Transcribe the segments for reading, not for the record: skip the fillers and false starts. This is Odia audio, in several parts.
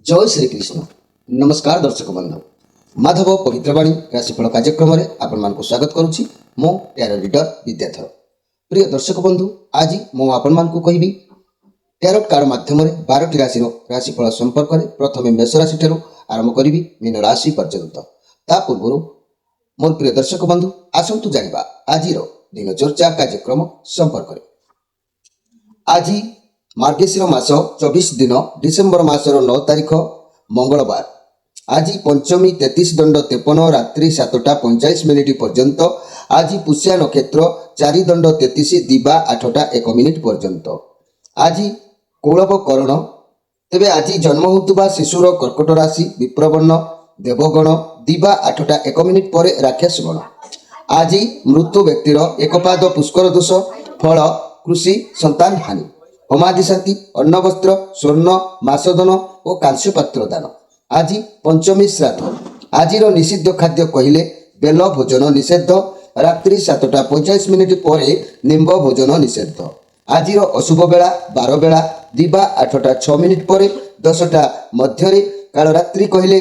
जय श्रीकृष्ण। नमस्कार दर्शक बंधु, माधव पवित्रवाणी राशिफल कार्यक्रम में आपण मान स्वागत करुच्ची। मो टैरो रीडर विद्याधर। प्रिय दर्शक बंधु, आज मु आपण मान कहबी टैरोट कार्ड माध्यम 12टी राशि राशिफल संपर्क में प्रथम मेष राशि ठारू आरंभ करी मीन राशि पर्यंत। ता पूर्व मोर प्रिय दर्शक बंधु आसतु जानिबा आज दिन चर्चा कार्यक्रम संपर्क में। आज मार्गशीर मास 24 दिन डिसेम्बर मासर 9 तारीख मंगलवार। आज पंचमी 33 दंड 53 रात्रि 7टा 45 मिनिट पर्यंत। आज पुष्या नक्षत्र 4 दंड 33 दिबा 8टा 1 मिनिट पर्यंत। आज कौलव करण। तेबे आज जन्म होता शिशुर कर्कट राशि विप्रवर्ण देवगण दिबा 8टा 1 मिनिट पर राक्षस गण। आज मृत्यु व्यक्तिर एकपाद पुष्कर दोष फल कृषि संतान हानि होमादि शांति अन्न वस्त्र स्वर्ण मासदन और कांस्य पात्र दान। आज पंचमी श्राद्ध। आज निषिद्ध खाद्य कहले बेल भोजन निषेध रात्रि 7टा 45 मिनिट पर निम्ब भोजन निषेध। आज अशुभ बेला 12 बेला दिबा 8टा 6 मिनिट पर 10टा मध्य काल रात्रि कहले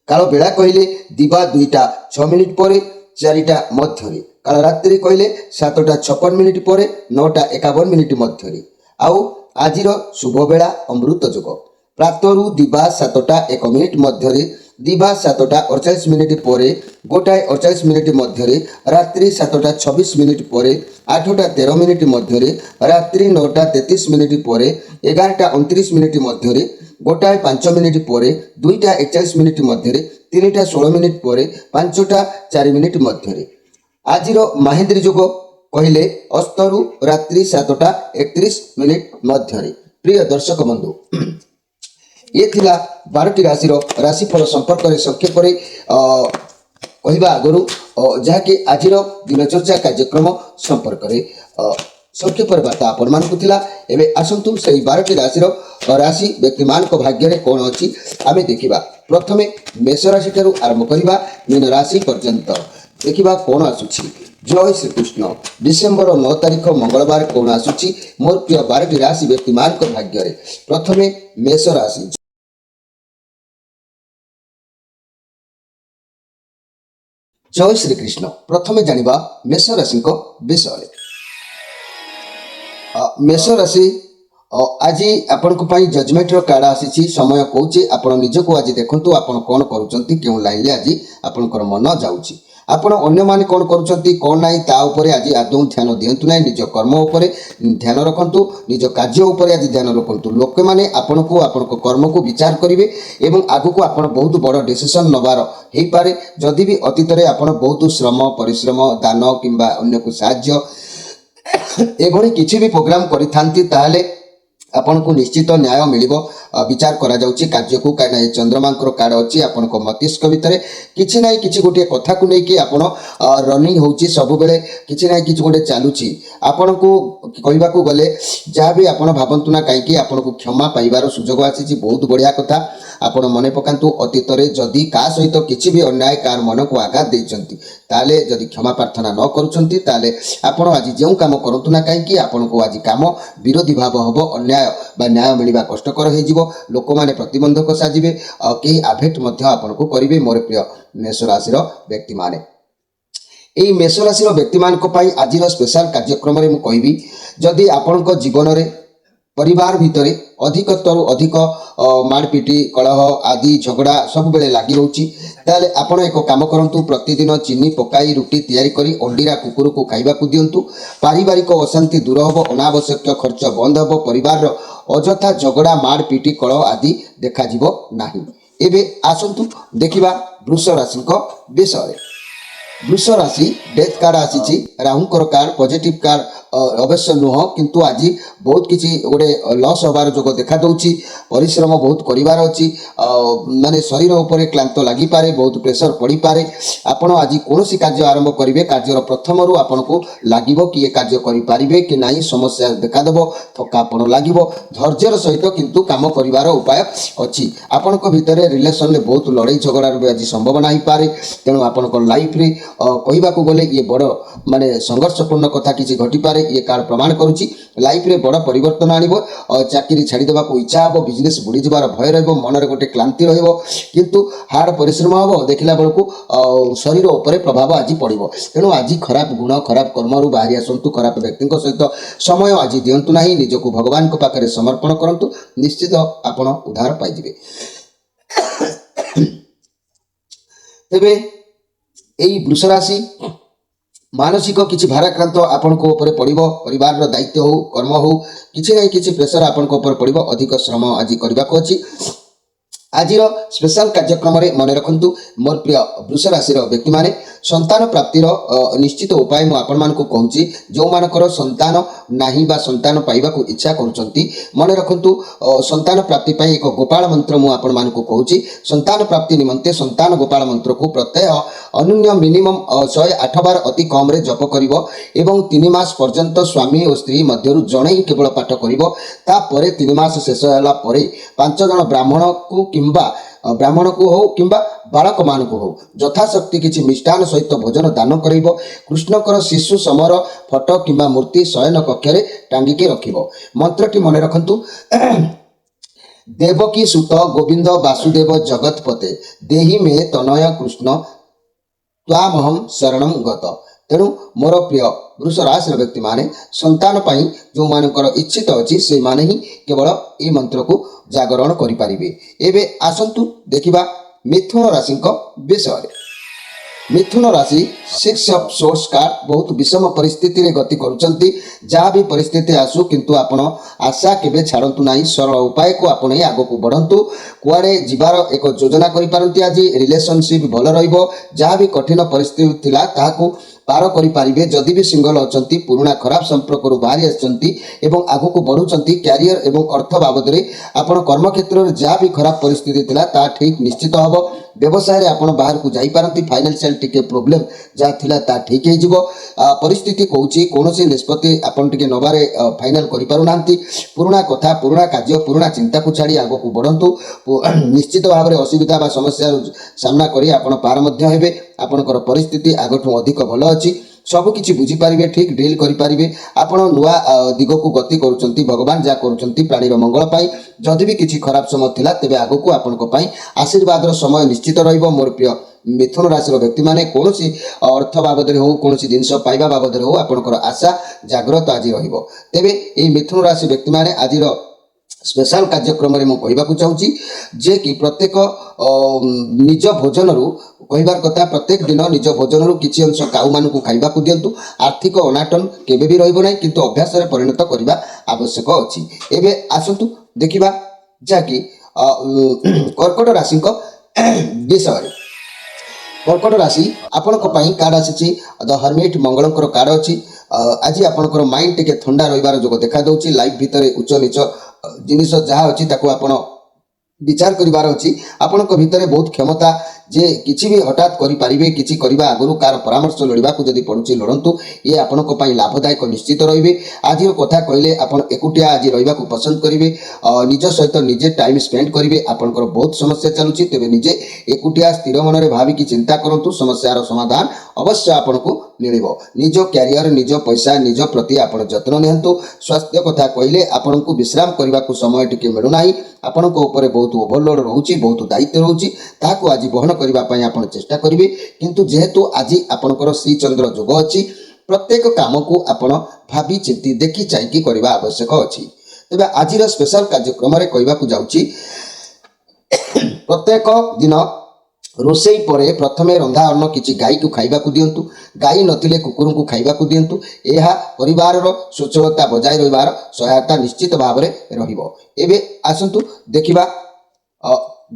काल बेला कहले दिबा 2टा 6 मिनिट पर 4टा मध्य काल रात्रि कहले 7टा 56 मिनिट पर 9टा 51 मिनिट मध्य। आउ आजिर शुभ बेला अमृत जोग प्रातरु दिबा 7टा 1 मिनिट मध्य दिबा 7टा 48 मिनिट पर 1:48 मिनिट मध्य रात्रि 7टा 26 मिनिट पर 8टा 13 मिनिट मध्य रात्रि 9टा 33 मिनिट पर 11टा 29 मिनिट मध्य 1:05 मिनिट पर 2टा 41 मिनिट मध्य 3टा 16 मिनिट पर 5टा 4 मिनिट मध्य। आजिर महेंद्र जोग कहले अस्तरु रात्रि 7टा 31 मिनिट मध्य। प्रिय दर्शक बंधु, ये थिला 12टी राशि राशिफल संपर्क में संक्षेप कहवा आगु जहाँकि आज दिन चर्चा कार्यक्रम संपर्क में संक्षेप बार्ता आपण मानक थिला। एबे आसंतु से 12टी राशि राशि व्यक्ति मान भाग्य कौन अच्छी आम देखा। प्रथमे मेष राशि ठारू आरंभ करवा मीन राशि पर्यंत देखा कौन आसुची। जय श्रीकृष्ण। डिसेम्बर 9 तारीख मंगलवार कौन आसुची मोर प्रिय 12टी राशि व्यक्ति मान भाग्य। प्रथमे मेष राशि। जय श्रीकृष्ण। प्रथमे जानिबा मेष राशि विषय। मेष राशि आज आपण जजमेंट कार्ड आसी समय कौचे आपण निजक आज देखु आपण कौन करुँच क्यों लाइन आज आपंकर मन जाऊँगी आपण अन्य माने कौन करुँच कौन ना ताऊपर आज आदौ ध्यान दिंतु ना निज कर्म उपर ध्यान रखु निज कार्य उपर आज ध्यान रखु। लोक मैंने आपण को आपण कर्म को विचार करेंगे एवं आगक आपण बहुत बड़ डिसीजन नबार हो पारे। जदि भी अतीत में आपण बहुत श्रम परिश्रम दान किंबा अन्य को साहाय्य एभली किसी भी प्रोग्राम करें आपन को निश्चित न्याय मिलिबो विचार करा जाउची कार्य को। काना ये चंद्रमांकर कार्ड अच्छी आपन को मस्तिष्क भितर किछि ना किछि गोटे कथा को लेकिन आपन रनिंग होची सब बेले किछि ना किछि गोटे चालुची। आपन को कहबा को गले जहाँ भी आपन भावंतु ना कहीं आपन को क्षमा पाइबार सुजोग आसी बहुत बढ़िया कथा। आपन मने पकांतु अतीत रे जदि का सहित किछि भी अन्याय कार मन को आघात देइचंती ताले जदि क्षमा प्रार्थना न करूचंती ताले आपन आज जेउ काम करंतु ना कहीं आपन को आज काम विरोधी भाव हबो अन्याय बा न्याय मिलवा कष्टकर हो लोक मैंने प्रतिबंधक साजिबे कई आभेट आपन को करेंगे। मोर प्रिय मेष राशि व्यक्ति माने यही मेष राशि व्यक्ति मान आज स्पेशल कार्यक्रम में मुझे जदि आपण जीवन में परिवार भितर अधिकतरु अधिक मारपिटी कलह आदि झगड़ा सब बेले लगी रोची ताले आपण एक काम करंतु प्रतिदिन चीनी पकाई रुटी तैयारी करी अंडीरा कुकुर को खाइबा को दियंतु। पारिवारिक अशांति दूर हबो अनावश्यक खर्च बंद हबो परिवार अजथा झगड़ा मारपिटी कलह आदि देखा जिवो नाही। एबे आसंतु देखिबा वृष राशि विषय। वृष राशि डेथ कार्ड आसी राहुंकर कार्ड पॉजिटिव कार्ड अवश्य नुह किंतु आज बहुत किसी गोटे लॉस हबार जोग देखा दौची। परिश्रम बहुत करिवार अछि माने शरीर उपरे क्लांत लागि पारे बहुत प्रेशर पड़ी पारे। आपण आज कौन कार्य आरंभ करेंगे कार्यर प्रथम रु आपन को लागिबो कि ये कार्य करि पारिबे कि नाही समस्या देखा देबो थकापण लागिबो धैर्यर सहित किंतु काम करिवार उपाय अछि। आपन को भितरे रिलेशन ले बहुत लड़ाई झगड़ा आज संभावना ही पारे। तेणु आपन को लाइफ रे କହିବାକୁ ଗଲେ ଇଏ ବଡ଼ ମାନେ ସଂଘର୍ଷपूर्ण କଥା କିଛି ଘଟିପାରେ ଇଏ କାର୍ଡ଼ ପ୍ରମାଣ କରୁଛି। ଲାଇଫରେ ବଡ଼ ପରିବର୍ତ୍ତନ ଆଣିବ। ଚାକିରି ଛାଡ଼ିଦେବାକୁ ଇଚ୍ଛା ହେବ, ବିଜନେସ୍ ବୁଡ଼ିଯିବାର ଭୟ ରହିବ, ମନରେ ଗୋଟେ କ୍ଳାନ୍ତି ରହିବ, କିନ୍ତୁ ହାର୍ଡ଼ ପରିଶ୍ରମ ହେବ, ଦେଖିଲା ବେଳକୁ ଶରୀର ଉପରେ ପ୍ରଭାବ ଆଜି ପଡ଼ିବ। ତେଣୁ ଆଜି ଖରାପ ଗୁଣ ଖରାପ କର୍ମରୁ ବାହାରି ଆସନ୍ତୁ। ଖରାପ ବ୍ୟକ୍ତିଙ୍କ ସହିତ ସମୟ ଆଜି ଦିଅନ୍ତୁ ନାହିଁ। ନିଜକୁ ଭଗବାନଙ୍କ ପାଖରେ ସମର୍ପଣ କରନ୍ତୁ, ନିଶ୍ଚିତ ଆପଣ ଉଦ୍ଧାର ପାଇଯିବେ। ତେବେ ଏଇ ବୃଷ ରାଶି ମାନସିକ କିଛି ଭାରାକ୍ରାନ୍ତ ଆପଣଙ୍କ ଉପରେ ପଡ଼ିବ। ପରିବାରର ଦାୟିତ୍ୱ ହେଉ, କର୍ମ ହେଉ, କିଛି ନାହିଁ କିଛି ପ୍ରେସର ଆପଣଙ୍କ ଉପରେ ପଡ଼ିବ। ଅଧିକ ଶ୍ରମ ଆଜି କରିବାକୁ ଅଛି। ଆଜିର ସ୍ପେଶାଲ କାର୍ଯ୍ୟକ୍ରମରେ ମନେ ରଖନ୍ତୁ ମୋର ପ୍ରିୟ ବୃଷ ରାଶିର ବ୍ୟକ୍ତିମାନେ, ସନ୍ତାନ ପ୍ରାପ୍ତିର ନିଶ୍ଚିତ ଉପାୟ ମୁଁ ଆପଣମାନଙ୍କୁ କହୁଛି। ଯେଉଁମାନଙ୍କର ସନ୍ତାନ ନାହିଁ ବା ସନ୍ତାନ ପାଇବାକୁ ଇଚ୍ଛା କରୁଛନ୍ତି, ମନେ ରଖନ୍ତୁ ସନ୍ତାନ ପ୍ରାପ୍ତି ପାଇଁ ଏକ ଗୋପାଳ ମନ୍ତ୍ର ମୁଁ ଆପଣମାନଙ୍କୁ କହୁଛି। ସନ୍ତାନ ପ୍ରାପ୍ତି ନିମନ୍ତେ ସନ୍ତାନ ଗୋପାଳ ମନ୍ତ୍ରକୁ ପ୍ରତ୍ୟହ ଅନ୍ୟୁନ ମିନିମମ୍ 108 ବାର ଅତି କମ୍ରେ ଜପ କରିବ ଏବଂ 3 ମାସ ପର୍ଯ୍ୟନ୍ତ ସ୍ୱାମୀ ଓ ସ୍ତ୍ରୀ ମଧ୍ୟରୁ ଜଣେ ହିଁ କେବଳ ପାଠ କରିବ। ତାପରେ 3 ମାସ ଶେଷ ହେଲା ପରେ 5 ଜଣ ବ୍ରାହ୍ମଣକୁ ହଉ କିମ୍ବା ବାଳକମାନଙ୍କୁ ହଉ ଯଥାଶକ୍ତି କିଛି ମିଷ୍ଟାନ ସହିତ ଭୋଜନ ଦାନ କରାଇବ। କୃଷ୍ଣଙ୍କର ଶିଶୁ ସମର ଫଟୋ କିମ୍ବା ମୂର୍ତ୍ତି ଶୟନ କକ୍ଷରେ ଟାଙ୍ଗିକି ରଖିବ। ମନ୍ତ୍ରଟି ମନେ ରଖନ୍ତୁ, ଦେବକୀ ସୁତ ଗୋବିନ୍ଦ ବାସୁଦେବ ଜଗତପତେ ଦେହି ମେ ତନୟ କୃଷ୍ଣ ତ୍ୱାମହଂ ଶରଣଂ ଗତ। ତେଣୁ ମୋର ପ୍ରିୟ ବୃଷ ରାଶିର ବ୍ୟକ୍ତିମାନେ, ସନ୍ତାନ ପାଇଁ ଯେଉଁମାନଙ୍କର ଇଚ୍ଛିତ ଅଛି ସେମାନେ ହିଁ କେବଳ ଏହି ମନ୍ତ୍ରକୁ ଜାଗରଣ କରିପାରିବେ। ଏବେ ଆସନ୍ତୁ ଦେଖିବା ମିଥୁନ ରାଶିଙ୍କ ବିଷୟରେ। ମିଥୁନ ରାଶି 6 ଅଫ୍ ସୋର୍ସ କାର୍ଡ଼ ବହୁତ ବିଷମ ପରିସ୍ଥିତିରେ ଗତି କରୁଛନ୍ତି। ଯାହା ବି ପରିସ୍ଥିତି ଆସୁ କିନ୍ତୁ ଆପଣ ଆଶା କେବେ ଛାଡ଼ନ୍ତୁ ନାହିଁ। ସରଳ ଉପାୟକୁ ଆପଣେଇ ଆଗକୁ ବଢ଼ନ୍ତୁ। କୁଆଡ଼େ ଯିବାର ଏକ ଯୋଜନା କରିପାରନ୍ତି। ଆଜି ରିଲେସନସିପ୍ ଭଲ ରହିବ। ଯାହା ବି କଠିନ ପରିସ୍ଥିତି ଥିଲା ତାହାକୁ ପାର କରିପାରିବେ। ଯଦି ବି ସିଙ୍ଗଲ ଅଛନ୍ତି, ପୁରୁଣା ଖରାପ ସମ୍ପର୍କରୁ ବାହାରି ଆସିଛନ୍ତି ଏବଂ ଆଗକୁ ବଢ଼ୁଛନ୍ତି, କ୍ୟାରିୟର ଏବଂ ଅର୍ଥ ବାବଦରେ ଆପଣ କର୍ମକ୍ଷେତ୍ରରେ ଯାହା ବି ଖରାପ ପରିସ୍ଥିତି ଥିଲା ତାହା ଠିକ୍ ନିଶ୍ଚିତ ହେବ। ବ୍ୟବସାୟରେ ଆପଣ ବାହାରକୁ ଯାଇପାରନ୍ତି। ଫାଇନାନ୍ସିଆଲ ଟିକେ ପ୍ରୋବ୍ଲେମ୍ ଯାହା ଥିଲା ତାହା ଠିକ୍ ହେଇଯିବ। ପରିସ୍ଥିତି କହୁଛି କୌଣସି ନିଷ୍ପତ୍ତି ଆପଣ ଟିକେ ନେବାରେ ଫାଇନାଲ କରିପାରୁନାହାନ୍ତି। ପୁରୁଣା କଥା, ପୁରୁଣା କାର୍ଯ୍ୟ, ପୁରୁଣା ଚିନ୍ତାକୁ ଛାଡ଼ି ଆଗକୁ ବଢ଼ନ୍ତୁ। ନିଶ୍ଚିତ ଭାବରେ ଅସୁବିଧା ବା ସମସ୍ୟାର ସାମ୍ନା କରି ଆପଣ ପାର ମଧ୍ୟ ହେବେ। ଆପଣଙ୍କର ପରିସ୍ଥିତି ଆଗଠୁ ଅଧିକ ଭଲ ଅଛି। ସବୁକିଛି ବୁଝିପାରିବେ, ଠିକ୍ ଡିଲ୍ କରିପାରିବେ। ଆପଣ ନୂଆ ଦିଗକୁ ଗତି କରୁଛନ୍ତି। ଭଗବାନ ଯାହା କରୁଛନ୍ତି ପ୍ରାଣୀର ମଙ୍ଗଳ ପାଇଁ। ଯଦି ବି କିଛି ଖରାପ ସମୟ ଥିଲା ତେବେ ଆଗକୁ ଆପଣଙ୍କ ପାଇଁ ଆଶୀର୍ବାଦର ସମୟ ନିଶ୍ଚିତ ରହିବ। ମୋର ପ୍ରିୟ ମିଥୁନ ରାଶିର ବ୍ୟକ୍ତିମାନେ, କୌଣସି ଅର୍ଥ ବାବଦରେ ହେଉ, କୌଣସି ଜିନିଷ ପାଇବା ବାବଦରେ ହେଉ, ଆପଣଙ୍କର ଆଶା ଜାଗ୍ରତ ଆଜି ରହିବ। ତେବେ ଏହି ମିଥୁନ ରାଶି ବ୍ୟକ୍ତିମାନେ ଆଜିର ସ୍ପେଶାଲ କାର୍ଯ୍ୟକ୍ରମରେ ମୁଁ କହିବାକୁ ଚାହୁଁଛି ଯେ କି ପ୍ରତ୍ୟେକ ନିଜ ଭୋଜନରୁ କହିବାର କଥା, ପ୍ରତ୍ୟେକ ଦିନ ନିଜ ଭୋଜନରୁ କିଛି ଅଂଶ କାଉମାନଙ୍କୁ ଖାଇବାକୁ ଦିଅନ୍ତୁ। ଆର୍ଥିକ ଅନାଟନ କେବେ ବି ରହିବ ନାହିଁ, କିନ୍ତୁ ଅଭ୍ୟାସରେ ପରିଣତ କରିବା ଆବଶ୍ୟକ ଅଛି। ଏବେ ଆସନ୍ତୁ ଦେଖିବା ଯାହାକି କର୍କଟ ରାଶିଙ୍କ ବିଷୟରେ। କର୍କଟ ରାଶି ଆପଣଙ୍କ ପାଇଁ କାର୍ଡ଼ ଆସିଛି ଦ ହର୍ମିଟ୍, ମଙ୍ଗଳଙ୍କର କାର୍ଡ଼ ଅଛି। ଆଜି ଆପଣଙ୍କର ମାଇଣ୍ଡ ଟିକେ ଥଣ୍ଡା ରହିବାର ଯୋଗ ଦେଖାଦେଉଛି। ଲାଇଫ୍ ଭିତରେ ଉଚ୍ଚ ନିଚ ଜିନିଷ ଯାହା ଅଛି ତାକୁ ଆପଣ ବିଚାର କରିବାର ଅଛି। ଆପଣଙ୍କ ଭିତରେ ବହୁତ କ୍ଷମତା ଯେ କିଛି ବି ହଠାତ୍ କରିପାରିବେ। କିଛି କରିବା ଆଗରୁ କାହାର ପରାମର୍ଶ ଲୋଡ଼ିବାକୁ ଯଦି ପଡ଼ୁଛି ଲୋଡ଼ନ୍ତୁ। ଇଏ ଆପଣଙ୍କ ପାଇଁ ଲାଭଦାୟକ ନିଶ୍ଚିତ ରହିବେ। ଆଜିର କଥା କହିଲେ ଆପଣ ଏକୁଟିଆ ଆଜି ରହିବାକୁ ପସନ୍ଦ କରିବେ। ନିଜ ସହିତ ନିଜେ ଟାଇମ୍ ସ୍ପେଣ୍ଡ କରିବେ। ଆପଣଙ୍କର ବହୁତ ସମସ୍ୟା ଚାଲୁଛି, ତେବେ ନିଜେ ଏକୁଟିଆ ସ୍ଥିର ମନରେ ଭାବିକି ଚିନ୍ତା କରନ୍ତୁ। ସମସ୍ୟାର ସମାଧାନ ଅବଶ୍ୟ ଆପଣଙ୍କୁ ମିଳିବ। ନିଜ କ୍ୟାରିୟର, ନିଜ ପଇସା, ନିଜ ପ୍ରତି ଆପଣ ଯତ୍ନ ନିଅନ୍ତୁ। ସ୍ୱାସ୍ଥ୍ୟ କଥା କହିଲେ ଆପଣଙ୍କୁ ବିଶ୍ରାମ କରିବାକୁ ସମୟ ଟିକେ ମିଳୁନାହିଁ। ଆପଣଙ୍କ ଉପରେ ବହୁତ ଓଭରଲୋଡ୍ ରହୁଛି, ବହୁତ ଦାୟିତ୍ୱ ରହୁଛି। ତାହାକୁ ଆଜି ବହନ କରିବା ପାଇଁ ଆପଣ ଚେଷ୍ଟା କରିବେ। କିନ୍ତୁ ଯେହେତୁ ଆଜି ଆପଣଙ୍କର ଶ୍ରୀଚନ୍ଦ୍ର ଯୋଗ ଅଛି, ପ୍ରତ୍ୟେକ କାମକୁ ଆପଣ ଭାବି ଚିନ୍ତି ଦେଖି ଚାହିଁକି କରିବା ଆବଶ୍ୟକ ଅଛି। ତେବେ ଆଜିର ସ୍ପେଶାଲ କାର୍ଯ୍ୟକ୍ରମରେ କହିବାକୁ ଯାଉଛି, ପ୍ରତ୍ୟେକ ଦିନ ରୋଷେଇ ପରେ ପ୍ରଥମେ ରନ୍ଧା ଅନ୍ନ କିଛି ଗାଈକୁ ଖାଇବାକୁ ଦିଅନ୍ତୁ। ଗାଈ ନଥିଲେ କୁକୁରଙ୍କୁ ଖାଇବାକୁ ଦିଅନ୍ତୁ। ଏହା ପରିବାରର ସ୍ୱଚ୍ଛଳତା ବଜାୟ ରହିବାର ସହାୟତା ନିଶ୍ଚିତ ଭାବରେ ରହିବ। ଏବେ ଆସନ୍ତୁ ଦେଖିବା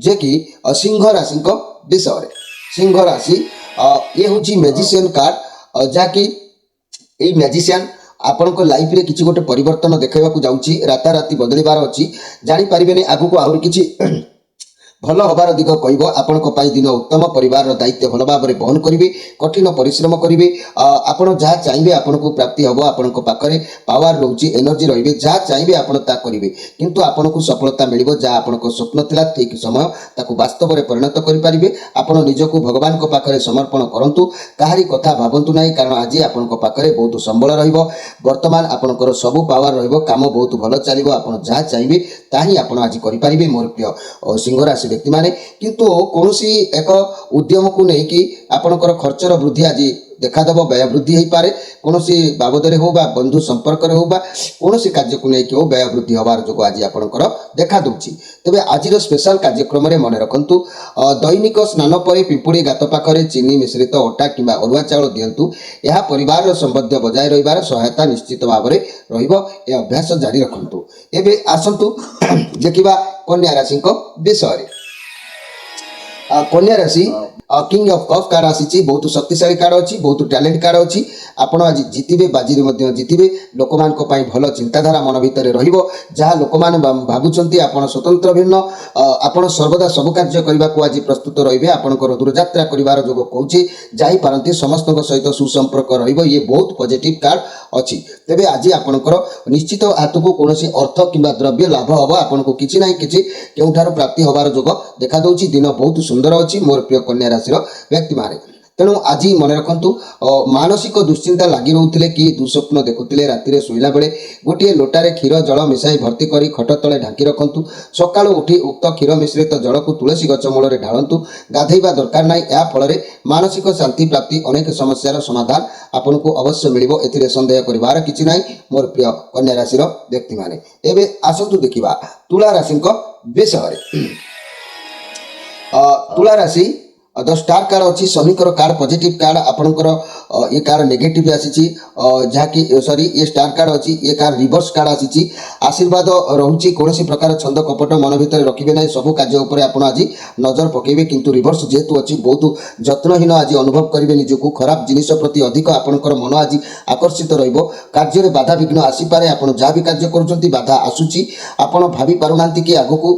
ଯେ କି ସିଂହ ରାଶିଙ୍କ ବିଷୟରେ। ସିଂହ ରାଶି ଇଏ ହେଉଛି ମ୍ୟାଜିସିଆନ୍ କାର୍ଡ଼, ଯାହାକି ଏଇ ମ୍ୟାଜିସିଆନ୍ ଆପଣଙ୍କ ଲାଇଫରେ କିଛି ଗୋଟେ ପରିବର୍ତ୍ତନ ଦେଖାଇବାକୁ ଯାଉଛି। ରାତାରାତି ବଦଳିବାର ଅଛି, ଜାଣିପାରିବେନି ଆଗକୁ ଆହୁରି କିଛି ଭଲ ହେବାର ଦିଗ କହିବ। ଆପଣଙ୍କ ପାଇଁ ଦିନ ଉତ୍ତମ, ପରିବାରର ଦାୟିତ୍ୱ ଭଲ ଭାବରେ ବହନ କରିବେ, କଠିନ ପରିଶ୍ରମ କରିବେ, ଆପଣ ଯାହା ଚାହିଁବେ ଆପଣଙ୍କୁ ପ୍ରାପ୍ତି ହେବ। ଆପଣଙ୍କ ପାଖରେ ପାୱାର ରହୁଛି, ଏନର୍ଜି ରହିବେ, ଯାହା ଚାହିଁବେ ଆପଣ ତାହା କରିବେ, କିନ୍ତୁ ଆପଣଙ୍କୁ ସଫଳତା ମିଳିବ। ଯାହା ଆପଣଙ୍କ ସ୍ୱପ୍ନ ଥିଲା ଠିକ୍ ସମୟ ତାକୁ ବାସ୍ତବରେ ପରିଣତ କରିପାରିବେ। ଆପଣ ନିଜକୁ ଭଗବାନଙ୍କ ପାଖରେ ସମର୍ପଣ କରନ୍ତୁ, କାହାରି କଥା ଭାବନ୍ତୁ ନାହିଁ, କାରଣ ଆଜି ଆପଣଙ୍କ ପାଖରେ ବହୁତ ସମ୍ବଳ ରହିବ। ବର୍ତ୍ତମାନ ଆପଣଙ୍କର ସବୁ ପାୱାର ରହିବ, କାମ ବହୁତ ଭଲ ଚାଲିବ। ଆପଣ ଯାହା ଚାହିଁବେ ତାହା ହିଁ ଆପଣ ଆଜି କରିପାରିବେ ମୋର ପ୍ରିୟ ସିଂହ ରାଶି ବ୍ୟକ୍ତିମାନେ। କିନ୍ତୁ କୌଣସି ଏକ ଉଦ୍ୟମକୁ ନେଇକି ଆପଣଙ୍କର ଖର୍ଚ୍ଚର ବୃଦ୍ଧି ଆଜି ଦେଖାଦେବ, ବ୍ୟୟ ବୃଦ୍ଧି ହୋଇପାରେ। କୌଣସି ବାବଦରେ ହେଉ ବା ବନ୍ଧୁ ସମ୍ପର୍କରେ ହେଉ ବା କୌଣସି କାର୍ଯ୍ୟକୁ ନେଇକି ହେଉ ବ୍ୟୟ ବୃଦ୍ଧି ହେବାର ଯୋଗୁଁ ଆଜି ଆପଣଙ୍କର ଦେଖାଦେଉଛି। ତେବେ ଆଜିର ସ୍ପେଶାଲ କାର୍ଯ୍ୟକ୍ରମରେ ମନେ ରଖନ୍ତୁ, ଦୈନିକ ସ୍ନାନ ପରେ ପିମ୍ପୁଡ଼ି ଗାତ ପାଖରେ ଚିନି ମିଶ୍ରିତ ଅଟା କିମ୍ବା ଅରୁଆ ଚାଉଳ ଦିଅନ୍ତୁ। ଏହା ପରିବାରର ସମ୍ବନ୍ଧ ବଜାୟ ରହିବାର ସହାୟତା ନିଶ୍ଚିତ ଭାବରେ ରହିବ। ଏ ଅଭ୍ୟାସ ଜାରି ରଖନ୍ତୁ। ଏବେ ଆସନ୍ତୁ ଦେଖିବା କନ୍ୟା ରାଶିଙ୍କ ବିଷୟରେ। କନ୍ୟା ରାଶି କିଙ୍ଗ ଅଫ୍ କପ୍ କାର୍ଡ଼ ଆସିଛି, ବହୁତ ଶକ୍ତିଶାଳୀ କାର୍ଡ଼ ଅଛି, ବହୁତ ଟ୍ୟାଲେଣ୍ଟ କାର୍ଡ଼ ଅଛି। ଆପଣ ଆଜି ଜିତିବେ, ବାଜିରେ ମଧ୍ୟ ଜିତିବେ। ଲୋକମାନଙ୍କ ପାଇଁ ଭଲ ଚିନ୍ତାଧାରା ମନ ଭିତରେ ରହିବ। ଯାହା ଲୋକମାନେ ଭାବୁଛନ୍ତି ଆପଣ ସ୍ୱତନ୍ତ୍ର ଭିନ୍ନ, ଆପଣ ସର୍ବଦା ସବୁ କାର୍ଯ୍ୟ କରିବାକୁ ଆଜି ପ୍ରସ୍ତୁତ ରହିବେ। ଆପଣଙ୍କର ଦୂରଯାତ୍ରା କରିବାର ଯୋଗ କହୁଛି, ଯାଇପାରନ୍ତି, ସମସ୍ତଙ୍କ ସହିତ ସୁସମ୍ପର୍କ ରହିବ। ଇଏ ବହୁତ ପଜିଟିଭ୍ କାର୍ଡ଼ ଅଛି। ତେବେ ଆଜି ଆପଣଙ୍କର ନିଶ୍ଚିତ ହାତକୁ କୌଣସି ଅର୍ଥ କିମ୍ବା ଦ୍ରବ୍ୟ ଲାଭ ହେବ। ଆପଣଙ୍କୁ କିଛି ନାହିଁ କିଛି କେଉଁଠାରୁ ପ୍ରାପ୍ତି ହେବାର ଯୋଗ ଦେଖାଦେଉଛି। ଦିନ ବହୁତ ସୁନ୍ଦର ଅଛି ମୋର ପ୍ରିୟ କନ୍ୟା ରାଶିର ବ୍ୟକ୍ତିମାନେ। ତେଣୁ ଆଜି ମନେ ରଖନ୍ତୁ, ମାନସିକ ଦୁଶ୍ଚିନ୍ତା ଲାଗି ରହୁଥିଲେ କି ଦୁଃସ୍ୱପ୍ନ ଦେଖୁଥିଲେ, ରାତିରେ ଶୋଇଲା ବେଳେ ଗୋଟିଏ ଲୋଟାରେ କ୍ଷୀର ଜଳ ମିଶାଇ ଭର୍ତ୍ତି କରି ଖଟ ତଳେ ଢାଙ୍କି ରଖନ୍ତୁ। ସକାଳୁ ଉଠି ଉକ୍ତ କ୍ଷୀର ମିଶ୍ରିତ ଜଳକୁ ତୁଳସୀ ଗଛ ମୂଳରେ ଢାଳନ୍ତୁ। ଗାଧୋଇବା ଦରକାର ନାହିଁ, ଏହା ଫଳରେ ମାନସିକ ଶାନ୍ତି ପ୍ରାପ୍ତି, ଅନେକ ସମସ୍ୟାର ସମାଧାନ ଆପଣଙ୍କୁ ଅବଶ୍ୟ ମିଳିବ। ଏଥିରେ ସନ୍ଦେହ କରିବାର କିଛି ନାହିଁ ମୋର ପ୍ରିୟ କନ୍ୟା ରାଶିର ବ୍ୟକ୍ତିମାନେ। ଏବେ ଆସନ୍ତୁ ଦେଖିବା ତୁଳା ରାଶିଙ୍କ ବିଷୟରେ। ତୁଳା ରାଶି ଦ ଷ୍ଟାର କାର୍ଡ଼ ଅଛି, ଶନିଙ୍କର କାର୍ଡ଼, ପଜିଟିଭ୍ କାର୍ଡ଼। ଆପଣଙ୍କର ଏ କାର୍ଡ଼ ନେଗେଟିଭ୍ ଆସିଛି, ଯାହାକି ସରି ଏ ଷ୍ଟାର କାର୍ଡ଼ ଅଛି, ଏ କାର୍ଡ଼ ରିଭର୍ସ କାର୍ଡ଼ ଆସିଛି। ଆଶୀର୍ବାଦ ରହୁଛି, କୌଣସି ପ୍ରକାର ଛନ୍ଦ କପଟ ମନ ଭିତରେ ରଖିବେ ନାହିଁ, ସବୁ କାର୍ଯ୍ୟ ଉପରେ ଆପଣ ଆଜି ନଜର ପକାଇବେ। କିନ୍ତୁ ରିଭର୍ସ ଯେହେତୁ ଅଛି, ବହୁତ ଯତ୍ନହୀନ ଆଜି ଅନୁଭବ କରିବେ ନିଜକୁ। ଖରାପ ଜିନିଷ ପ୍ରତି ଅଧିକ ଆପଣଙ୍କର ମନ ଆଜି ଆକର୍ଷିତ ରହିବ। କାର୍ଯ୍ୟରେ ବାଧାବିଘ୍ନ ଆସିପାରେ। ଆପଣ ଯାହା ବି କାର୍ଯ୍ୟ କରୁଛନ୍ତି ବାଧା ଆସୁଛି, ଆପଣ ଭାବି ପାରୁନାହାନ୍ତି କି ଆଗକୁ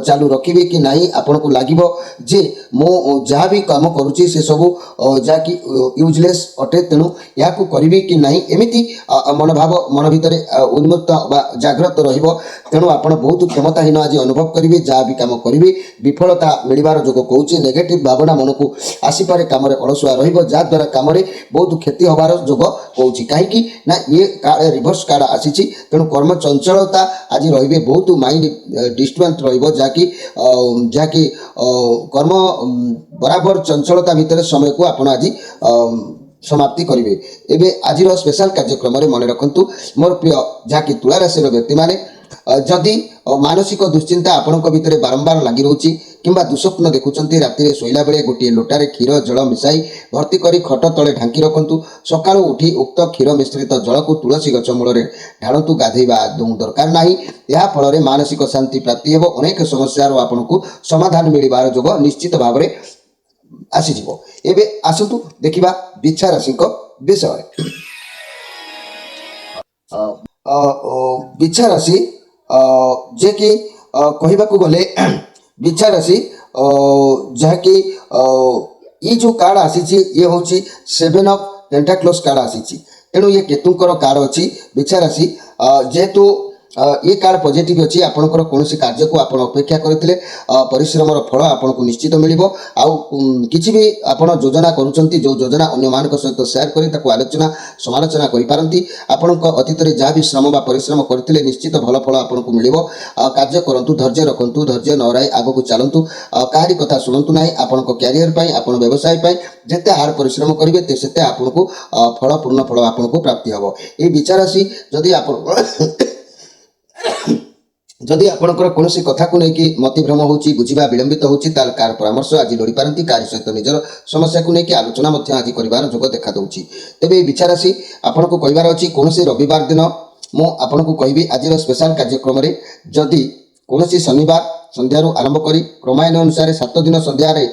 ଚାଲୁ ରଖିବେ କି ନାହିଁ। ଆପଣଙ୍କୁ ଲାଗିବ ଯେ ମୁଁ ଯାହା ବି କାମ କରୁଛି ସେସବୁ ଯାହାକି ୟୁଜଲେସ୍ ଅଟେ, ତେଣୁ ଏହାକୁ କରିବି କି ନାହିଁ, ଏମିତି ମନୋଭାବ ମନ ଭିତରେ ଉନ୍ମୁକ୍ତ ବା ଜାଗ୍ରତ ରହିବ। ତେଣୁ ଆପଣ ବହୁତ କ୍ଷମତାହୀନ ଆଜି ଅନୁଭବ କରିବେ। ଯାହା ବି କାମ କରିବେ ବିଫଳତା ମିଳିବାର ଯୋଗ କହୁଛି। ନେଗେଟିଭ୍ ଭାବନା ମନକୁ ଆସିପାରେ, କାମରେ ଅଳସୁଆ ରହିବ, ଯାହାଦ୍ୱାରା କାମରେ ବହୁତ କ୍ଷତି ହେବାର ଯୋଗ କହୁଛି। କାହିଁକି ନା ଇଏ ରିଭର୍ସ କାର୍ଡ଼ ଆସିଛି, ତେଣୁ କର୍ମ ଚଞ୍ଚଳତା ଆଜି ରହିବେ। ବହୁତ ମାଇଣ୍ଡ ଡିଷ୍ଟର୍ବାନ୍ସ ରହିବ, ଯାହାକି କର୍ମ ବରାବର ଚଞ୍ଚଳତା ଭିତରେ ସମୟକୁ ଆପଣ ଆଜି ସମାପ୍ତି କରିବେ। ଏବେ ଆଜିର ସ୍ପେଶାଲ କାର୍ଯ୍ୟକ୍ରମରେ ମନେ ରଖନ୍ତୁ ମୋର ପ୍ରିୟ ଯାହାକି ତୁଳା ରାଶିର ବ୍ୟକ୍ତିମାନେ, ଯଦି ମାନସିକ ଦୁଶ୍ଚିନ୍ତା ଆପଣଙ୍କ ଭିତରେ ବାରମ୍ବାର ଲାଗି ରହୁଛି କିମ୍ବା ଦୁଃସ୍ୱପ୍ନ ଦେଖୁଛନ୍ତି, ରାତିରେ ଶୋଇଲା ବେଳେ ଗୋଟିଏ ଲୋଟାରେ କ୍ଷୀର ଜଳ ମିଶାଇ ଭର୍ତ୍ତି କରି ଖଟ ତଳେ ଢାଙ୍କି ରଖନ୍ତୁ। ସକାଳୁ ଉଠି ଉକ୍ତ କ୍ଷୀର ମିଶ୍ରିତ ଜଳକୁ ତୁଳସୀ ଗଛ ମୂଳରେ ଢାଳନ୍ତୁ। ଗାଧୋଇବା ଆଦୌ ଦରକାର ନାହିଁ, ଏହା ଫଳରେ ମାନସିକ ଶାନ୍ତି ପ୍ରାପ୍ତି ହେବ। ଅନେକ ସମସ୍ୟାରୁ ଆପଣଙ୍କୁ ସମାଧାନ ମିଳିବାର ଯୋଗ ନିଶ୍ଚିତ ଭାବରେ ଆସିଯିବ। ଏବେ ଆସନ୍ତୁ ଦେଖିବା ବିଛା ରାଶିଙ୍କ ବିଷୟରେ। ବିଛା ରାଶି ଯିଏକି କହିବାକୁ ଗଲେ ବିଛା ରାଶି ଯାହାକି ये जो कार्ड आसी ये हूँ 7 ऑफ पेंटाक्लोज कार्ड आसी। तेणु ये केतुंकर कार्ड अच्छी बिछा राशि जेहेतु ये कार्ड पॉजिटिव अच्छी आपंकर कौन कार्य को आप अपेक्षा करते परिश्रम फल आपको निश्चित मिल किसी भी आप योजना करुँच जो योजना अन्य मान सहित सेयार कर आलोचना समालोचना करपारती आपण अतीत जहाँ भी श्रम व परिश्रम करते निश्चित भल फल आपको मिल कार्य करूँ धैर्य रखु धैर्य न हराई आगक चलतु कहारी कथा शुणु ना आपण क्यारियर आप व्यवसाय जिते हार्ड परिश्रम करेंगे से आपको फल पूर्ण फल आपको प्राप्ति हम ये विचार राशि जदि आप जदि आपंकर कौन कथा को लेकिन मतिभ्रम हो बुझा विलंबित होती कार परामर्श आज लोड़ी पारती कार्य सहित निजर समस्या को लेकिन आलोचना आज कर जोग देखा दूसरी। तेज ये विचार राशि आपन को कहबार अच्छी कौन रविवार दिन मुझे कहि आज स्पेशल कार्यक्रम जदि कौन शनिवार ସନ୍ଧ୍ୟାରୁ ଆରମ୍ଭ କରି କ୍ରମାୟନ ଅନୁସାରେ 7 ଦିନ ସନ୍ଧ୍ୟାରେ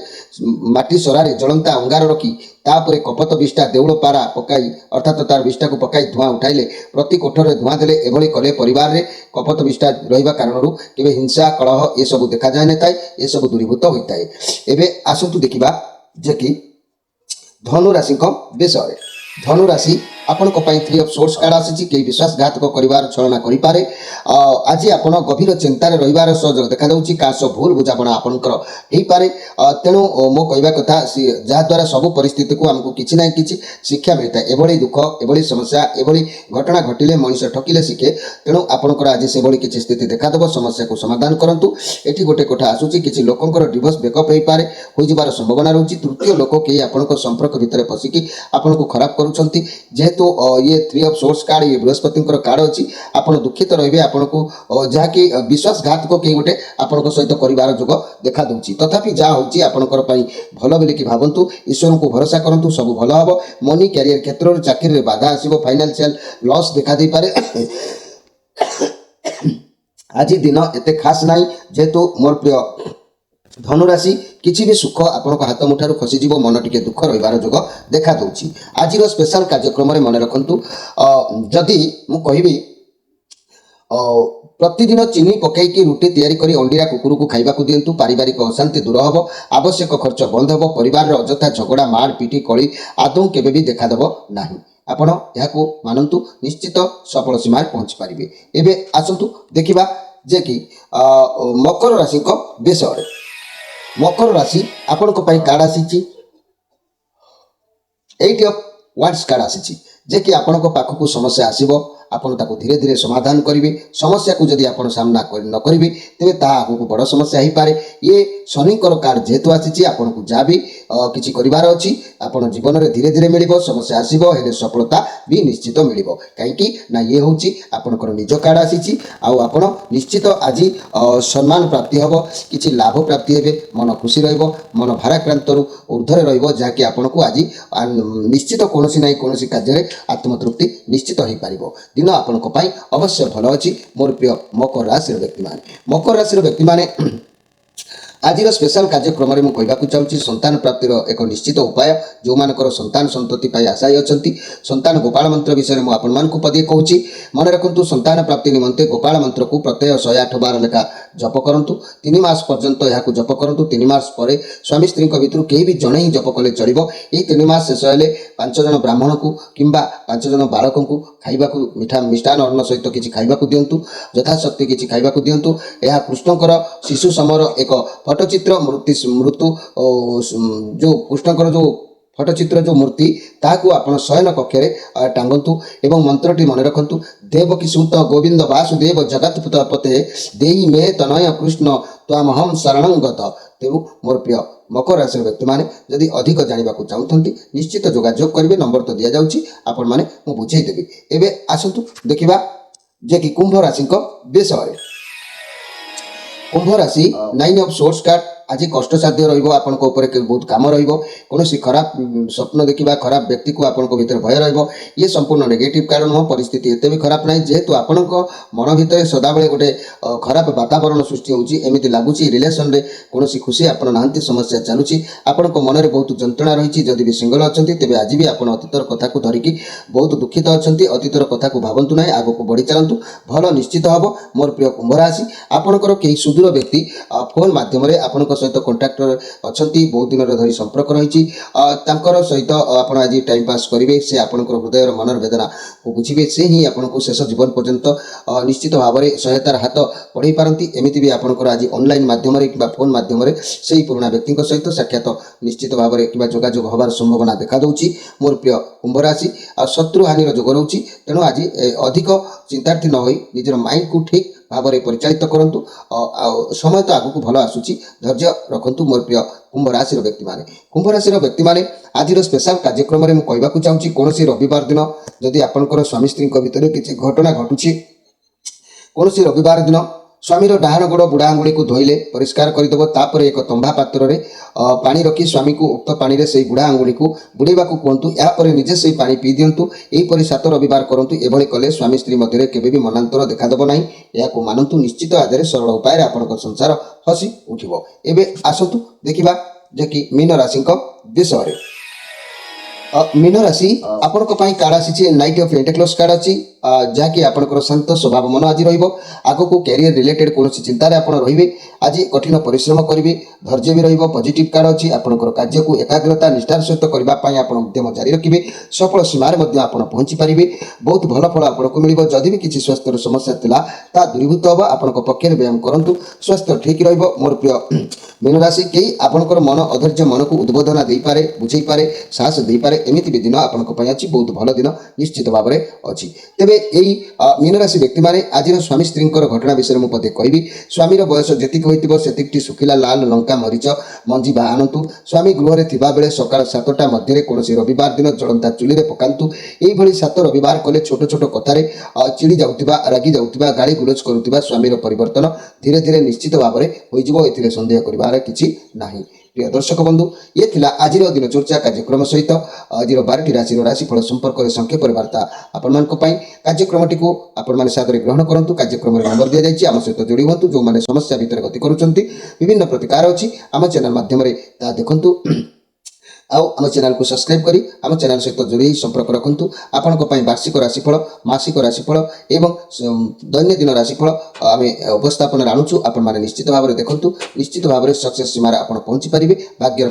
ମାଟି ସରାରେ ଜଳନ୍ତା ଅଙ୍ଗାର ରଖି ତାପରେ କପତ ବିଷ୍ଠା ଦେଉଳ ପାରା ପକାଇ ଅର୍ଥାତ୍ ତାର ବିଷ୍ଠାକୁ ପକାଇ ଧୂଆଁ ଉଠାଇଲେ, ପ୍ରତି କୋଠରରେ ଧୂଆଁ ଦେଲେ, ଏଭଳି କଲେ ପରିବାରରେ କପତ ବିଷ୍ଠା ରହିବା କାରଣରୁ କେବେ ହିଂସା କଳହ ଏସବୁ ଦେଖାଯାଏ ନଥାଏ, ଏସବୁ ଦୂରୀଭୂତ ହୋଇଥାଏ। ଏବେ ଆସନ୍ତୁ ଦେଖିବା ଯେ କି ଧନୁ ରାଶିଙ୍କ ବିଷୟରେ। ଧନୁ ରାଶି ଆପଣଙ୍କ ପାଇଁ 3 ଅଫ୍ ସୋର୍ସ କାର୍ଡ ଆସିଛି। କେହି ବିଶ୍ୱାସଘାତକ କରିବାର ଛଳନା କରିପାରେ। ଆଜି ଆପଣ ଗଭୀର ଚିନ୍ତାରେ ରହିବାର ସହଯୋଗ ଦେଖାଯାଉଛି। କାହା ସହ ଭୁଲ ବୁଝାମଣା ଆପଣଙ୍କର ହେଇପାରେ। ତେଣୁ ମୋ କହିବା କଥା ଯାହାଦ୍ୱାରା ସବୁ ପରିସ୍ଥିତିକୁ ଆମକୁ କିଛି ନା କିଛି ଶିକ୍ଷା ମିଳିଥାଏ। ଏଭଳି ଦୁଃଖ, ଏଭଳି ସମସ୍ୟା, ଏଭଳି ଘଟଣା ଘଟିଲେ ମଣିଷ ଠକିଲେ ଶିଖେ। ତେଣୁ ଆପଣଙ୍କର ଆଜି ସେଭଳି କିଛି ସ୍ଥିତି ଦେଖାଦେବ। ସମସ୍ୟାକୁ ସମାଧାନ କରନ୍ତୁ। ଏଠି ଗୋଟେ କଥା ଆସୁଛି, କିଛି ଲୋକଙ୍କର ଡିଭୋର୍ସ ବ୍ରେକଅପ୍ ହେଇପାରେ, ହୋଇଯିବାର ସମ୍ଭାବନା ରହୁଛି। ତୃତୀୟ ଲୋକ କେହି ଆପଣଙ୍କ ସମ୍ପର୍କ ଭିତରେ ପଶିକି ଆପଣଙ୍କୁ ଖରାପ କରୁଛନ୍ତି। ଯେହେତୁ ये 3 ଅଫ୍ ସୋର୍ସ କାର୍ଡ, ये ବୃହସ୍ପତିଙ୍କର କାର୍ଡ ଅଛି। ଆପଣ ଦୁଃଖିତ ରହିବେ। ଆପଣଙ୍କୁ ଯାହାକି ବିଶ୍ୱାସଘାତକ କେହି ଗୋଟେ ଆପଣଙ୍କ ସହିତ କରିବାର ଯୋଗ ଦେଖାଦେଉଛି। ତଥାପି ଯାହା ହେଉଛି ଆପଣଙ୍କର ପାଇଁ ଭଲ ବୋଲିକି ଭାବନ୍ତୁ। ଈଶ୍ୱରଙ୍କୁ ଭରସା କରନ୍ତୁ, ସବୁ ଭଲ ହେବ। ମନି କ୍ୟାରିୟର କ୍ଷେତ୍ରରେ ଚାକିରିରେ ବାଧା ଆସିବ। ଫାଇନାନ୍ସିଆଲ ଲସ୍ ଦେଖାଦେଇପାରେ। ଆଜି ଦିନ ଏତେ ଖାସ୍ ନାହିଁ। ଯେହେତୁ ମୋର ପ୍ରିୟ ଧନୁରାଶି, କିଛି ବି ସୁଖ ଆପଣଙ୍କ ହାତ ମୁଠାରୁ ଖସିଯିବ। ମନ ଟିକେ ଦୁଃଖ ରହିବାର ଯୋଗ ଦେଖାଦେଉଛି। ଆଜିର ସ୍ପେଶାଲ କାର୍ଯ୍ୟକ୍ରମରେ ମନେ ରଖନ୍ତୁ, ଯଦି ମୁଁ କହିବି ପ୍ରତିଦିନ ଚିନି ପକାଇକି ରୁଟି ତିଆରି କରି ଅଣ୍ଡିରା କୁକୁରକୁ ଖାଇବାକୁ ଦିଅନ୍ତୁ। ପାରିବାରିକ ଅଶାନ୍ତି ଦୂର ହେବ। ଆବଶ୍ୟକ ଖର୍ଚ୍ଚ ବନ୍ଦ ହେବ। ପରିବାରର ଅଯଥା ଝଗଡ଼ା, ମାଡ଼ ପିଟି, କଳି ଆଦୌ କେବେ ବି ଦେଖାଦେବ ନାହିଁ। ଆପଣ ଏହାକୁ ମାନନ୍ତୁ, ନିଶ୍ଚିତ ସଫଳ ସୀମାରେ ପହଞ୍ଚି ପାରିବେ। ଏବେ ଆସନ୍ତୁ ଦେଖିବା ଯେ କି ମକର ରାଶିଙ୍କ ବିଷୟରେ। ମକର ରାଶି ଆପଣଙ୍କ ପାଇଁ କାର୍ଡ ଆସିଛି 8 ଅଫ୍ ୱାଣ୍ଡସ୍ କାର୍ଡ ଆସିଛି। ଯେ କି ଆପଣଙ୍କ ପାଖକୁ ସମସ୍ୟା ଆସିବ, ଆପଣ ତାକୁ ଧୀରେ ଧୀରେ ସମାଧାନ କରିବେ। ସମସ୍ୟାକୁ ଯଦି ଆପଣ ସାମ୍ନା ନ କରିବେ ତେବେ ତାହା ଆଗକୁ ବଡ଼ ସମସ୍ୟା ହେଇପାରେ। ଇଏ ଶନିଙ୍କର କାର୍ଡ ଯେହେତୁ ଆସିଛି, ଆପଣଙ୍କୁ ଯାହା ବି କିଛି କରିବାର ଅଛି ଆପଣ ଜୀବନରେ ଧୀରେ ଧୀରେ ମିଳିବ। ସମସ୍ୟା ଆସିବ, ହେଲେ ସଫଳତା ବି ନିଶ୍ଚିତ ମିଳିବ। କାହିଁକି ନା ଇଏ ହେଉଛି ଆପଣଙ୍କର ନିଜ କାର୍ଡ ଆସିଛି। ଆଉ ଆପଣ ନିଶ୍ଚିତ ଆଜି ସମ୍ମାନ ପ୍ରାପ୍ତି ହେବ, କିଛି ଲାଭ ପ୍ରାପ୍ତି ହେବେ। ମନ ଖୁସି ରହିବ, ମନ ଭାରାକ୍ରାନ୍ତରୁ ଉର୍ଦ୍ଧ୍ୱରେ ରହିବ, ଯାହାକି ଆପଣଙ୍କୁ ଆଜି ନିଶ୍ଚିତ କୌଣସି ନାହିଁ କୌଣସି କାର୍ଯ୍ୟରେ ଆତ୍ମତୃପ୍ତି ନିଶ୍ଚିତ ହୋଇପାରିବ। ଦିନ ଆପଣଙ୍କ ପାଇଁ ଅବଶ୍ୟ ଭଲ ଅଛି। ମୋର ପ୍ରିୟ ମକର ରାଶିର ବ୍ୟକ୍ତିମାନେ, ମକର ରାଶିର ବ୍ୟକ୍ତିମାନେ ଆଜିର ସ୍ପେଶାଲ କାର୍ଯ୍ୟକ୍ରମରେ ମୁଁ କହିବାକୁ ଚାହୁଁଛି ସନ୍ତାନ ପ୍ରାପ୍ତିର ଏକ ନିଶ୍ଚିତ ଉପାୟ। ଯେଉଁମାନଙ୍କର ସନ୍ତାନ ସନ୍ତତି ପାଇଁ ଆଶାୟୀ ଅଛନ୍ତି, ସନ୍ତାନ ଗୋପାଳ ମନ୍ତ୍ର ବିଷୟରେ ମୁଁ ଆପଣମାନଙ୍କୁ ପଦିଏ କହୁଛି। ମନେ ରଖନ୍ତୁ, ସନ୍ତାନ ପ୍ରାପ୍ତି ନିମନ୍ତେ ଗୋପାଳ ମନ୍ତ୍ରକୁ ପ୍ରତ୍ୟହ 108 ବାର ଲେଖା ଜପ କରନ୍ତୁ। 3 ମାସ ପର୍ଯ୍ୟନ୍ତ ଏହାକୁ ଜପ କରନ୍ତୁ। 3 ମାସ ପରେ ସ୍ୱାମୀ ସ୍ତ୍ରୀଙ୍କ ଭିତରୁ କେହି ବି ଜଣେ ହିଁ ଜପ କଲେ ଚଳିବ। ଏହି 3 ମାସ ଶେଷ ହେଲେ 5 ଜଣ ବ୍ରାହ୍ମଣକୁ କିମ୍ବା 5 ଜଣ ବାଳକଙ୍କୁ ଖାଇବାକୁ ମିଷ୍ଟାନ ଅନ୍ନ ସହିତ କିଛି ଖାଇବାକୁ ଦିଅନ୍ତୁ। ଯଥାଶକ୍ତି କିଛି ଖାଇବାକୁ ଦିଅନ୍ତୁ। ଏହା କୃଷ୍ଣଙ୍କର ଶିଶୁ ସମର ଏକ ଫଟୋଚିତ୍ର ଯେଉଁ କୃଷ୍ଣଙ୍କର ଯେଉଁ ଫଟୋଚିତ୍ର ଯେଉଁ ମୂର୍ତ୍ତି, ତାହାକୁ ଆପଣ ଶୟନ କକ୍ଷରେ ଟାଙ୍ଗନ୍ତୁ ଏବଂ ମନ୍ତ୍ରଟି ମନେ ରଖନ୍ତୁ, ଦେବକୀ ସୁତ ଗୋବିନ୍ଦ ବାସୁଦେବ ଜଗତପତେ ଦେଇ ମେ ତନୟ କୃଷ୍ଣ ତ୍ୱାମହଂ ଶରଣଂ ଗତ। ତେଣୁ ମୋର ପ୍ରିୟ ମକର ରାଶିର ବ୍ୟକ୍ତିମାନେ ଯଦି ଅଧିକ ଜାଣିବାକୁ ଚାହୁଁଛନ୍ତି ନିଶ୍ଚିତ ଯୋଗାଯୋଗ କରିବେ। ନମ୍ବର ତ ଦିଆଯାଉଛି, ଆପଣମାନେ ମୁଁ ବୁଝେଇଦେବି। ଏବେ ଆସନ୍ତୁ ଦେଖିବା ଯେ କି କୁମ୍ଭ ରାଶିଙ୍କ ବିଷୟରେ। କୁମ୍ଭ ରାଶି 9 ଅଫ୍ ସୋର୍ସ କାର୍ଡ ଆଜି କଷ୍ଟସାଧ୍ୟ ରହିବ। ଆପଣଙ୍କ ଉପରେ ବହୁତ କାମ ରହିବ। କୌଣସି ଖରାପ ସ୍ୱପ୍ନ ଦେଖିବା, ଖରାପ ବ୍ୟକ୍ତିକୁ ଆପଣଙ୍କ ଭିତରେ ଭୟ ରହିବ। ଇଏ ସମ୍ପୂର୍ଣ୍ଣ ନେଗେଟିଭ୍ କାରଣ ନୁହଁ। ପରିସ୍ଥିତି ଏତେ ବି ଖରାପ ନାହିଁ। ଯେହେତୁ ଆପଣଙ୍କ ମନ ଭିତରେ ସଦାବେଳେ ଗୋଟେ ଖରାପ ବାତାବରଣ ସୃଷ୍ଟି ହେଉଛି, ଏମିତି ଲାଗୁଛି ରିଲେସନରେ କୌଣସି ଖୁସି ଆପଣ ନାହାନ୍ତି, ସମସ୍ୟା ଚାଲୁଛି। ଆପଣଙ୍କ ମନରେ ବହୁତ ଯନ୍ତ୍ରଣା ରହିଛି। ଯଦି ବି ସିଙ୍ଗଲ ଅଛନ୍ତି ତେବେ ଆଜି ବି ଆପଣ ଅତୀତର କଥାକୁ ଧରିକି ବହୁତ ଦୁଃଖିତ ଅଛନ୍ତି। ଅତୀତର କଥାକୁ ଭାବନ୍ତୁ ନାହିଁ, ଆଗକୁ ବଢ଼ି ଚାଲନ୍ତୁ। ଭଲ ନିଶ୍ଚିତ ହେବ। ମୋର ପ୍ରିୟ କୁମ୍ଭ ରାଶି, ଆପଣଙ୍କର କେହି ସୁଦୂର ବ୍ୟକ୍ତି ଫୋନ୍ ମାଧ୍ୟମରେ ଆପଣଙ୍କ ସହିତ କଣ୍ଟାକ୍ଟରେ ଅଛନ୍ତି, ବହୁତ ଦିନର ଧରି ସମ୍ପର୍କ ରହିଛି। ତାଙ୍କର ସହିତ ଆପଣ ଆଜି ଟାଇମ୍ ପାସ୍ କରିବେ। ସେ ଆପଣଙ୍କର ହୃଦୟର ମନର ବେଦନାକୁ ବୁଝିବେ। ସେ ହିଁ ଆପଣଙ୍କୁ ଶେଷ ଜୀବନ ପର୍ଯ୍ୟନ୍ତ ନିଶ୍ଚିତ ଭାବରେ ସହାୟତାର ହାତ ବଢ଼ାଇ ପାରନ୍ତି। ଏମିତି ବି ଆପଣଙ୍କର ଆଜି ଅନଲାଇନ୍ ମାଧ୍ୟମରେ କିମ୍ବା ଫୋନ୍ ମାଧ୍ୟମରେ ସେହି ପୁରୁଣା ବ୍ୟକ୍ତିଙ୍କ ସହିତ ସାକ୍ଷାତ ନିଶ୍ଚିତ ଭାବରେ କିମ୍ବା ଯୋଗାଯୋଗ ହେବାର ସମ୍ଭାବନା ଦେଖାଦେଉଛି। ମୋର ପ୍ରିୟ କୁମ୍ଭ ରାଶି, ଆଉ ଶତ୍ରୁ ହାନିର ଯୋଗ ରହୁଛି। ତେଣୁ ଆଜି ଅଧିକ ଚିନ୍ତାର୍ଥୀ ନ ହୋଇ ନିଜର ମାଇଣ୍ଡକୁ ଠିକ୍ ଭାବରେ ପରିଚାଳିତ କରନ୍ତୁ। ଆଉ ସମୟ ତ ଆଗକୁ ଭଲ ଆସୁଛି, ଧୈର୍ଯ୍ୟ ରଖନ୍ତୁ। ମୋର ପ୍ରିୟ କୁମ୍ଭ ରାଶିର ବ୍ୟକ୍ତିମାନେ, କୁମ୍ଭ ରାଶିର ବ୍ୟକ୍ତିମାନେ ଆଜିର ସ୍ପେଶାଲ କାର୍ଯ୍ୟକ୍ରମରେ ମୁଁ କହିବାକୁ ଚାହୁଁଛି, କୌଣସି ରବିବାର ଦିନ ଯଦି ଆପଣଙ୍କର ସ୍ୱାମୀ ସ୍ତ୍ରୀଙ୍କ ଭିତରେ କିଛି ଘଟଣା ଘଟୁଛି, କୌଣସି ରବିବାର ଦିନ ସ୍ୱାମୀର ଡାହାଣ ଗୋଡ଼ ବୁଢ଼ା ଆଙ୍ଗୁଳିକୁ ଧୋଇଲେ ପରିଷ୍କାର କରିଦେବ। ତାପରେ ଏକ ତମ୍ବା ପାତ୍ରରେ ପାଣି ରଖି ସ୍ୱାମୀକୁ ଉକ୍ତ ପାଣିରେ ସେହି ବୁଢ଼ା ଆଙ୍ଗୁଳିକୁ ବୁଡ଼େଇବାକୁ କୁହନ୍ତୁ। ଏହାପରେ ନିଜେ ସେହି ପାଣି ପିଇ ଦିଅନ୍ତୁ। ଏହିପରି 7 ରବିବାର କରନ୍ତୁ। ଏଭଳି କଲେ ସ୍ୱାମୀ ସ୍ତ୍ରୀ ମଧ୍ୟରେ କେବେ ବି ମନାନ୍ତର ଦେଖାଦେବ ନାହିଁ। ଏହାକୁ ମାନନ୍ତୁ, ନିଶ୍ଚିତ ଆଧାରରେ ସରଳ ଉପାୟରେ ଆପଣଙ୍କ ସଂସାର ହସି ଉଠିବ। ଏବେ ଆସନ୍ତୁ ଦେଖିବା ଯେ କି ମୀନ ରାଶିଙ୍କ ବିଷୟରେ। ମୀନ ରାଶି ଆପଣଙ୍କ ପାଇଁ କାର୍ଡ ଆସିଛି ନାଇଟ୍ ଅଫ୍ ପେଣ୍ଟାକ୍ଲସ୍ କାର୍ଡ ଅଛି, ଯାହାକି ଆପଣଙ୍କର ଶାନ୍ତ ସ୍ୱଭାବ ମନ ଆଜି ରହିବ। ଆଗକୁ କ୍ୟାରିୟର ରିଲେଟେଡ୍ କୌଣସି ଚିନ୍ତାରେ ଆପଣ ରହିବେ। ଆଜି କଠିନ ପରିଶ୍ରମ କରିବେ, ଧୈର୍ଯ୍ୟ ବି ରହିବ। ପଜିଟିଭ୍ କାର୍ଡ ଅଛି, ଆପଣଙ୍କର କାର୍ଯ୍ୟକୁ ଏକାଗ୍ରତା ନିଷ୍ଠାର ସହିତ କରିବା ପାଇଁ ଆପଣ ଉଦ୍ୟମ ଜାରି ରଖିବେ। ସଫଳ ସୀମାରେ ମଧ୍ୟ ଆପଣ ପହଞ୍ଚି ପାରିବେ। ବହୁତ ଭଲ ଫଳ ଆପଣଙ୍କୁ ମିଳିବ। ଯଦି ବି କିଛି ସ୍ୱାସ୍ଥ୍ୟର ସମସ୍ୟା ଥିଲା ତାହା ଦୂରୀଭୂତ ହେବ। ଆପଣଙ୍କ ପକ୍ଷରେ ବ୍ୟାୟାମ କରନ୍ତୁ, ସ୍ୱାସ୍ଥ୍ୟ ଠିକ୍ ରହିବ। ମୋର ପ୍ରିୟ ମୀନ ରାଶି, କେହି ଆପଣଙ୍କର ମନ ଅଧୈର୍ଯ୍ୟ ମନକୁ ଉଦ୍ବୋଧନ ଦେଇପାରେ, ବୁଝେଇପାରେ, ସାହସ ଦେଇପାରେ। ଏମିତି ବି ଦିନ ଆପଣଙ୍କ ପାଇଁ ଅଛି, ବହୁତ ଭଲ ଦିନ ନିଶ୍ଚିତ ଭାବରେ ଅଛି। ତେବେ ଏହି ମୀନ ରାଶି ବ୍ୟକ୍ତିମାନେ ଆଜିର ସ୍ୱାମୀ ସ୍ତ୍ରୀଙ୍କର ଘଟଣା ବିଷୟରେ ମୁଁ ପଦେ କହିବି। ସ୍ୱାମୀର ବୟସ ଯେତିକି ହୋଇଥିବ ସେତିକିଟି ଶୁଖିଲା ଲାଲ ଲଙ୍କା ମରିଚ ମଞ୍ଜି ବା ଆଣନ୍ତୁ। ସ୍ୱାମୀ ଗୃହରେ ଥିବାବେଳେ ସକାଳ 7ଟା ମଧ୍ୟରେ କୌଣସି ରବିବାର ଦିନ ଜଳନ୍ତା ଚୁଲିରେ ପକାନ୍ତୁ। ଏହିଭଳି 7 ରବିବାର କଲେ ଛୋଟ ଛୋଟ କଥାରେ ଚିଡ଼ି ଯାଉଥିବା, ରାଗି ଯାଉଥିବା, ଗାଳି ଗୁଲଜ କରୁଥିବା ସ୍ୱାମୀର ପରିବର୍ତ୍ତନ ଧୀରେ ଧୀରେ ନିଶ୍ଚିତ ଭାବରେ ହୋଇଯିବ। ଏଥିରେ ସନ୍ଦେହ କରିବାର କିଛି ନାହିଁ। ପ୍ରିୟ ଦର୍ଶକ ବନ୍ଧୁ, ଇଏ ଥିଲା ଆଜିର ଦିନଚର୍ଚ୍ଚା କାର୍ଯ୍ୟକ୍ରମ ସହିତ ଆଜିର 12ଟି ରାଶିର ରାଶିଫଳ ସମ୍ପର୍କରେ ସଂକ୍ଷେପରେ ବାର୍ତ୍ତା ଆପଣମାନଙ୍କ ପାଇଁ। କାର୍ଯ୍ୟକ୍ରମଟିକୁ ଆପଣମାନେ ସାଦରେ ଗ୍ରହଣ କରନ୍ତୁ। କାର୍ଯ୍ୟକ୍ରମରେ ନମ୍ବର ଦିଆଯାଇଛି, ଆମ ସହିତ ଯୋଡ଼ି ହୁଅନ୍ତୁ। ଯେଉଁମାନେ ସମସ୍ୟା ଭିତରେ ଗତି କରୁଛନ୍ତି, ବିଭିନ୍ନ ପ୍ରତିକାର ଅଛି, ଆମ ଚ୍ୟାନେଲ ମାଧ୍ୟମରେ ତାହା ଦେଖନ୍ତୁ। ଆଉ ଆମ ଚ୍ୟାନେଲକୁ ସବସ୍କ୍ରାଇବ୍ କରି ଆମ ଚ୍ୟାନେଲ ସହିତ ଯୋଡ଼ି ସମ୍ପର୍କ ରଖନ୍ତୁ। ଆପଣଙ୍କ ପାଇଁ ବାର୍ଷିକ ରାଶିଫଳ, ମାସିକ ରାଶିଫଳ ଏବଂ ଦୈନନ୍ଦିନ ରାଶିଫଳ ଆମେ ଉପସ୍ଥାପନରେ ଆଣୁଛୁ। ଆପଣମାନେ ନିଶ୍ଚିତ ଭାବରେ ଦେଖନ୍ତୁ, ନିଶ୍ଚିତ ଭାବରେ ସକ୍ସେସ୍ ସୀମାରେ ଆପଣ ପହଞ୍ଚି ପାରିବେ। ଭାଗ୍ୟର